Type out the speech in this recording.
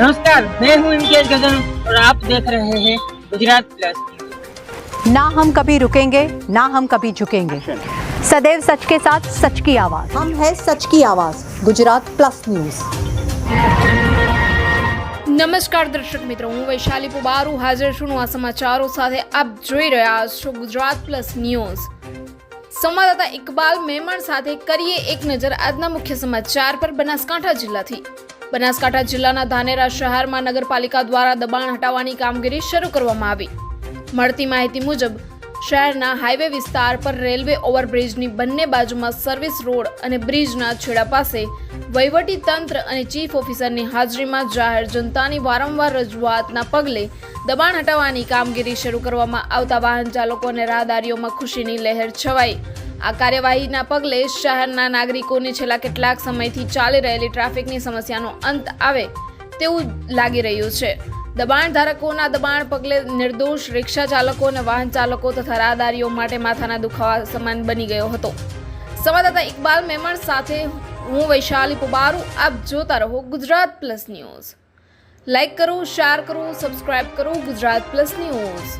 नमस्कार, मैं हूं इम्तियाज गजन और आप देख रहे हैं गुजरात प्लस। ना हम कभी रुकेंगे, ना हम कभी झुकेंगे, सदैव सच के साथ सच की आवाज। हम है सच की आवाज, गुजरात प्लस न्यूज। નમસ્કાર દર્શક મિત્રો, હું વૈશાલી પુબારુ હાજર છું આ સમાચારો સાથે। આપ જોઈ રહ્યા છો ગુજરાત પ્લસ ન્યૂઝ। સંવાદદાતા ઇકબાલ મેમણ સાથે કરીએ એક નજર આજના મુખ્ય સમાચાર પર। બનાસકાંઠા જિલ્લાથી બનાસકાંઠા જિલ્લાના ધાનેરા શહેરમાં નગરપાલિકા દ્વારા દબાણ હટાવવાની કામગીરી શરૂ કરવામાં આવી। મળતી માહિતી મુજબ શહેરના હાઈવે વિસ્તાર પર રેલવે ઓવરબ્રિજની બંને બાજુમાં સર્વિસ રોડ અને બ્રિજના છેડા પાસે વહીવટી તંત્ર અને ચીફ ઓફિસરની હાજરીમાં જાહેર જનતાની વારંવાર રજૂઆતના પગલે દબાણ હટાવવાની કામગીરી શરૂ કરવામાં આવતા વાહન ચાલકો અને રાહદારીઓમાં ખુશીની લહેર છવાઈ। આ કાર્યવાહીના પગલે શહેરના નાગરિકોની છેલ્લા કેટલાક સમયથી ચાલી રહેલી ટ્રાફિકની સમસ્યાનો અંત આવે તેવું લાગી રહ્યું છે। દબાણ ધારકોના દબાણ પગલે નિર્દોષ રિક્ષા ચાલકો અને વાહન ચાલકો તથા રાહદારીઓ માટે માથાના દુખાવા સમાન બની ગયો હતો। સંવાદદાતા ઇકબાલ મેમણ સાથે હું વૈશાલી પુબારુ। આપ જોતા રહો ગુજરાત પ્લસ ન્યૂઝ। લાઇક કરો, શેર કરો, સબસ્ક્રાઇબ કરો ગુજરાત પ્લસ ન્યૂઝ।